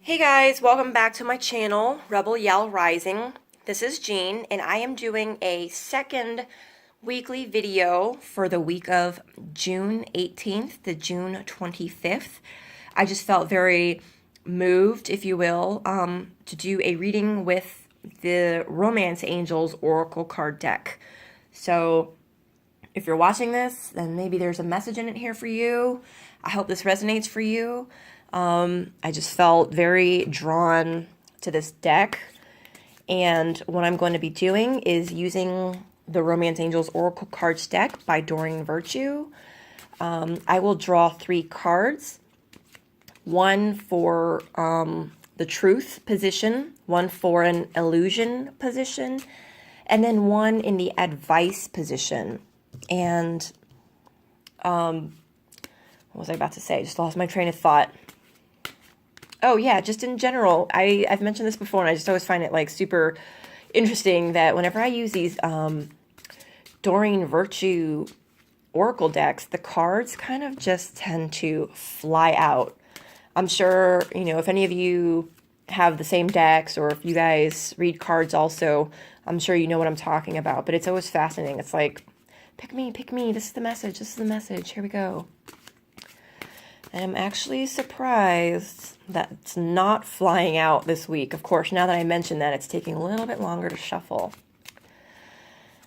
Hey guys, welcome back to my channel, Rebel Yell Rising. This is Jean, and I am doing a second weekly video for the week of June 18th to June 25th. I just felt very moved, if you will, to do a reading with the Romance Angels Oracle card deck. So if you're watching this, then maybe there's a message in it here for you. I hope this resonates for you. I just felt very drawn to this deck, and what I'm going to be doing is using the Romance Angels Oracle Cards deck by Doreen Virtue. I will draw 3 cards, one for the truth position, one for an illusion position, and then one in the advice position. And what was I about to say? Just lost my train of thought. Oh yeah, just in general, I've mentioned this before, and I just always find it like super interesting that whenever I use these Doreen Virtue Oracle decks, the cards kind of just tend to fly out. I'm sure, if any of you have the same decks, or if you guys read cards also, I'm sure you know what I'm talking about, but it's always fascinating. It's like, pick me, this is the message, here we go. I'm actually surprised that it's not flying out this week. Of course, now that I mentioned that, it's taking a little bit longer to shuffle.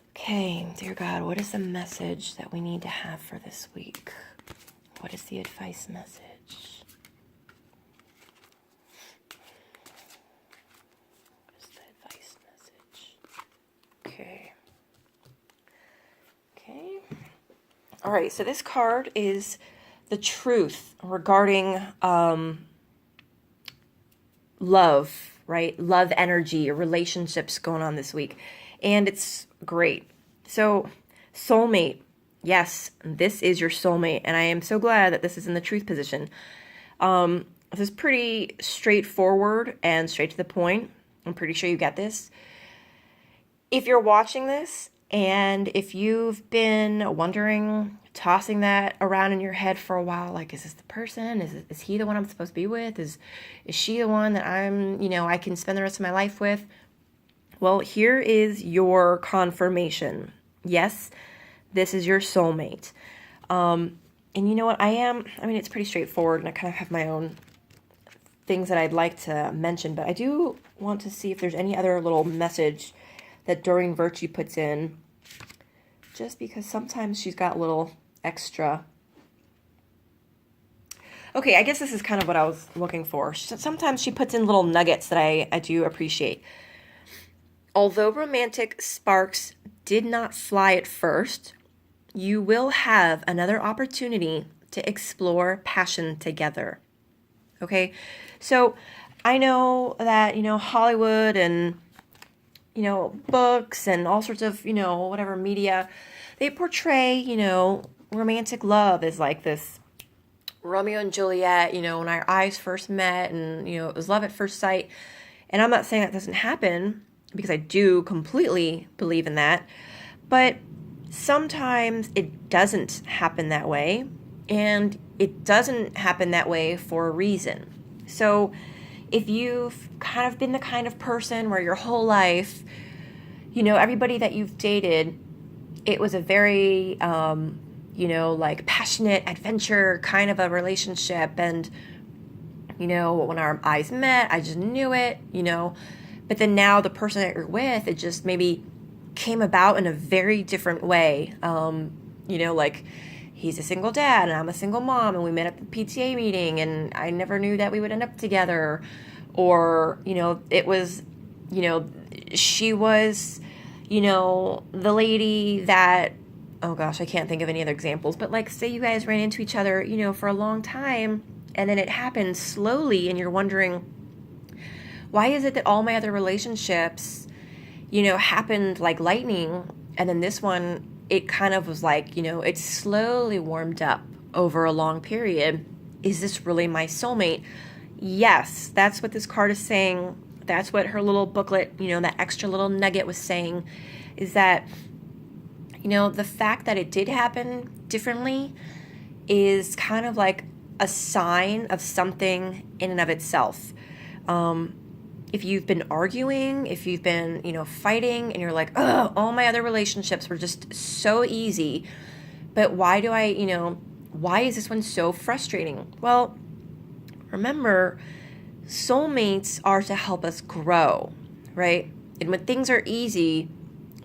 Okay, dear God, what is the message that we need to have for this week? What is the advice message? What is the advice message? Okay. All right, so this card is the truth regarding love, right? Love energy or relationships going on this week. And it's great. So, soulmate. Yes, this is your soulmate. And I am so glad that this is in the truth position. This is pretty straightforward and straight to the point. I'm pretty sure you get this. If you're watching this, and if you've been wondering, tossing that around in your head for a while, like, is this the person? Is he the one I'm supposed to be with? Is she the one that I can spend the rest of my life with? Well, here is your confirmation. Yes, this is your soulmate. And you know what? It's pretty straightforward, and I kind of have my own things that I'd like to mention, but I do want to see if there's any other little message that Doreen Virtue puts in, just because sometimes she's got a little extra. Okay, I guess this is kind of what I was looking for. Sometimes she puts in little nuggets that I do appreciate. Although romantic sparks did not fly at first, you will have another opportunity to explore passion together. Okay, so I know that, Hollywood and books and all sorts of, whatever media, they portray, romantic love as like this Romeo and Juliet, when our eyes first met, and, it was love at first sight. And I'm not saying that doesn't happen, because I do completely believe in that. But sometimes it doesn't happen that way, and it doesn't happen that way for a reason. So if you've kind of been the kind of person where your whole life, everybody that you've dated, it was a very, like passionate adventure kind of a relationship. And, when our eyes met, I just knew it, But then now the person that you're with, it just maybe came about in a very different way. Like, he's a single dad and I'm a single mom, and we met at the PTA meeting, and I never knew that we would end up together. Or, it was, she was, the lady that, oh gosh, I can't think of any other examples, but like, say you guys ran into each other, for a long time, and then it happened slowly, and you're wondering, why is it that all my other relationships, happened like lightning, and then this one, it kind of was like, it slowly warmed up over a long period. Is this really my soulmate? Yes, that's what this card is saying. That's what her little booklet, that extra little nugget was saying, is that, the fact that it did happen differently is kind of like a sign of something in and of itself. If you've been arguing, if you've been, fighting, and you're like, oh, all my other relationships were just so easy, but why is this one so frustrating? Well, remember, soulmates are to help us grow, right? And when things are easy,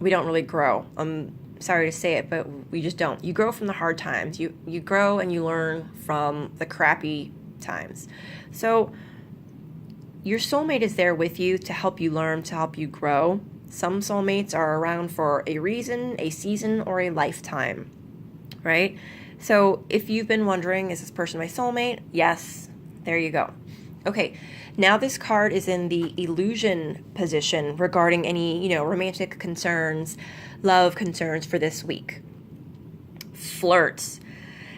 we don't really grow. I'm sorry to say it, but we just don't. You grow from the hard times. You grow and you learn from the crappy times. So your soulmate is there with you to help you learn, to help you grow. Some soulmates are around for a reason, a season, or a lifetime, right? So if you've been wondering, is this person my soulmate? Yes, there you go. Okay, now this card is in the illusion position regarding any, romantic concerns, love concerns for this week. Flirts.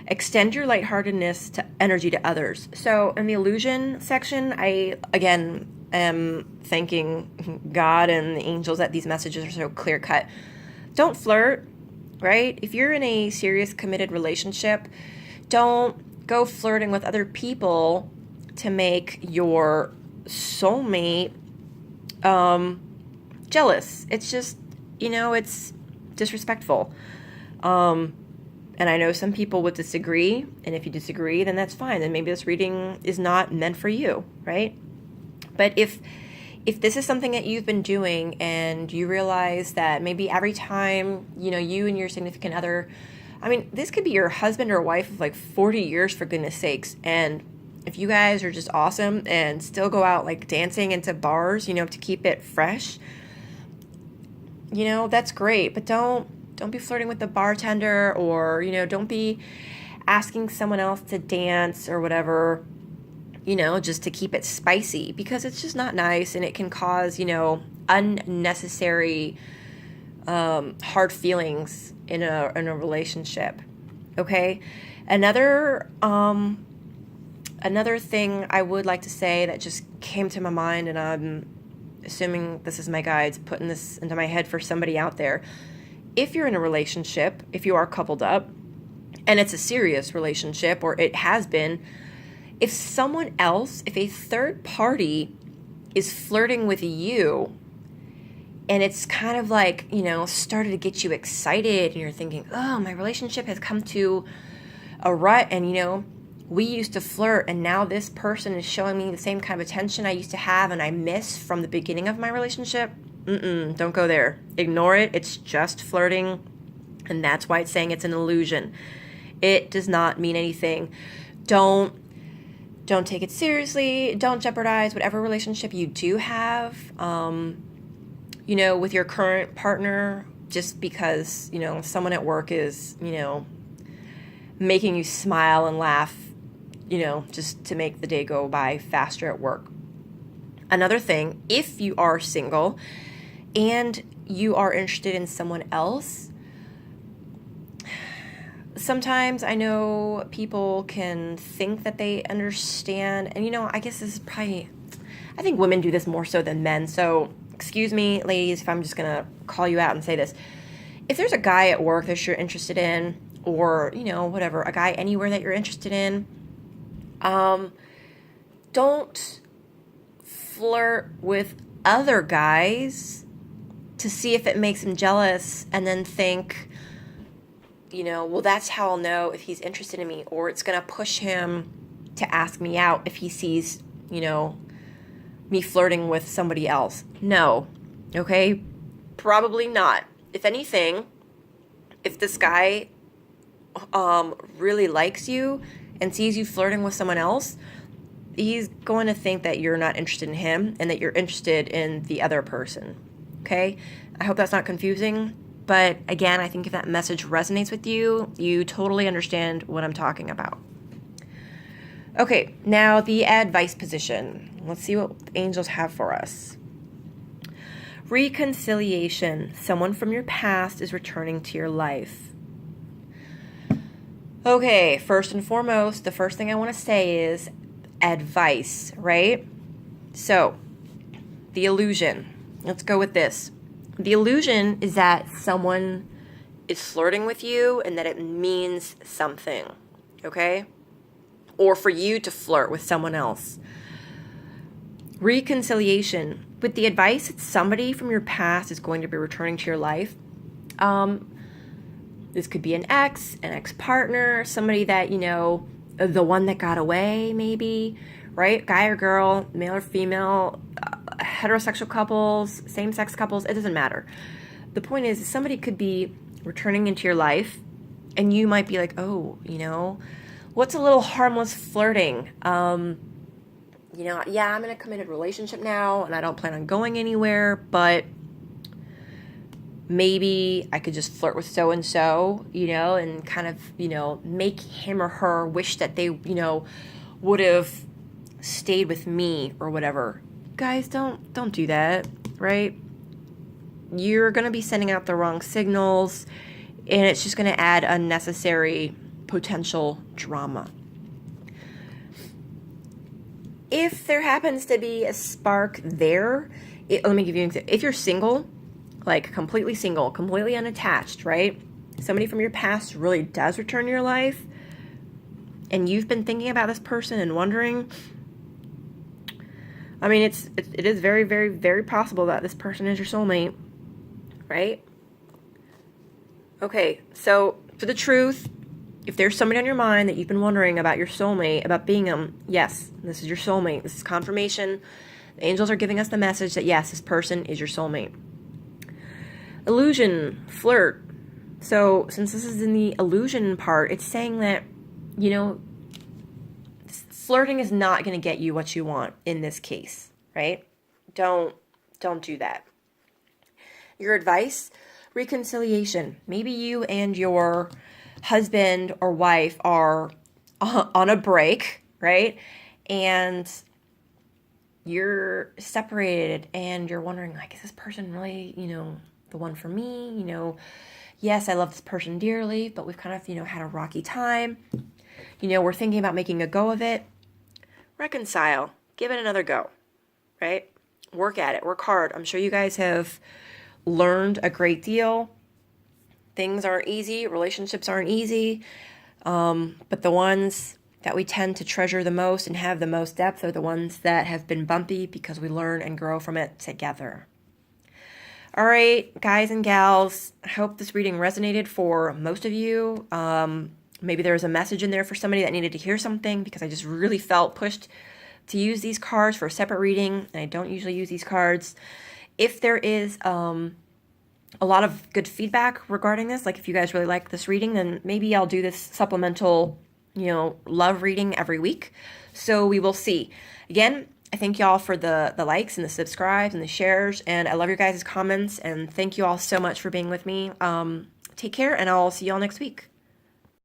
Extend your lightheartedness to energy to others. So in the illusion section, I, again, am thanking God and the angels that these messages are so clear cut. Don't flirt, right? If you're in a serious committed relationship, don't go flirting with other people to make your soulmate jealous. It's just, it's disrespectful. And I know some people would disagree, and if you disagree, then that's fine. Then maybe this reading is not meant for you, right? But if this is something that you've been doing and you realize that maybe every time, you and your significant other, this could be your husband or wife of like 40 years, for goodness sakes, and if you guys are just awesome and still go out like dancing into bars, to keep it fresh, that's great. But don't be flirting with the bartender, or, don't be asking someone else to dance or whatever, just to keep it spicy, because it's just not nice, and it can cause, unnecessary hard feelings in a relationship. Okay? Another thing I would like to say that just came to my mind, and I'm assuming this is my guides putting this into my head for somebody out there. If you're in a relationship, if you are coupled up, and it's a serious relationship, or it has been, if someone else, if a third party is flirting with you, and it's kind of like, started to get you excited, and you're thinking, oh, my relationship has come to a rut, and, we used to flirt, and now this person is showing me the same kind of attention I used to have and I miss from the beginning of my relationship. Don't go there. Ignore it. It's just flirting, and that's why it's saying it's an illusion. It does not mean anything. Don't take it seriously. Don't jeopardize whatever relationship you do have, with your current partner, just because, someone at work is, making you smile and laugh, just to make the day go by faster at work. Another thing, if you are single and you are interested in someone else, sometimes I know people can think that they understand, and I guess this is probably, I think women do this more so than men, so excuse me, ladies, if I'm just going to call you out and say this. If there's a guy at work that you're interested in, or, whatever, a guy anywhere that you're interested in, don't flirt with other guys to see if it makes him jealous, and then think, well, that's how I'll know if he's interested in me, or it's going to push him to ask me out if he sees, me flirting with somebody else. No. Okay? Probably not. If anything, if this guy really likes you and sees you flirting with someone else, he's going to think that you're not interested in him and that you're interested in the other person. Okay? I hope that's not confusing. But again, I think if that message resonates with you, you totally understand what I'm talking about. Okay, now the advice position. Let's see what the angels have for us. Reconciliation. Someone from your past is returning to your life. Okay, first and foremost, the first thing I want to say is advice, right? So, the illusion. Let's go with this. The illusion is that someone is flirting with you and that it means something, okay? Or for you to flirt with someone else. Reconciliation. With the advice that somebody from your past is going to be returning to your life. This could be an ex-partner, somebody that, the one that got away, maybe, right? Guy or girl, male or female, heterosexual couples, same-sex couples, it doesn't matter. The point is, somebody could be returning into your life, and you might be like, oh, what's a little harmless flirting? Yeah, I'm in a committed relationship now, and I don't plan on going anywhere, but maybe I could just flirt with so-and-so, and kind of, make him or her wish that they, would have stayed with me or whatever. Guys, don't do that, right? You're going to be sending out the wrong signals, and it's just going to add unnecessary potential drama. If there happens to be a spark there, let me give you an example. If you're single, like completely single, completely unattached, right? Somebody from your past really does return to your life, and you've been thinking about this person and wondering, I mean, it is very, very, very possible that this person is your soulmate, right? Okay, so for the truth, if there's somebody on your mind that you've been wondering about your soulmate, about being them, yes, this is your soulmate. This is confirmation. The angels are giving us the message that yes, this person is your soulmate. Illusion, flirt. So since this is in the illusion part, it's saying that, flirting is not going to get you what you want in this case, right? Don't do that. Your advice, reconciliation. Maybe you and your husband or wife are on a break, right? And you're separated and you're wondering, like, is this person really, the one for me? Yes, I love this person dearly, but we've kind of, had a rocky time. We're thinking about making a go of it. Reconcile. Give it another go, right? Work at it. Work hard. I'm sure you guys have learned a great deal. Things aren't easy. Relationships aren't easy. But the ones that we tend to treasure the most and have the most depth are the ones that have been bumpy because we learn and grow from it together. All right, guys and gals, I hope this reading resonated for most of you. Maybe there was a message in there for somebody that needed to hear something, because I just really felt pushed to use these cards for a separate reading, and I don't usually use these cards. If there is a lot of good feedback regarding this, like if you guys really like this reading, then maybe I'll do this supplemental, love reading every week. So we will see. Again, I thank y'all for the likes and the subscribes and the shares, and I love your guys' comments, and thank you all so much for being with me. Take care, and I'll see y'all next week.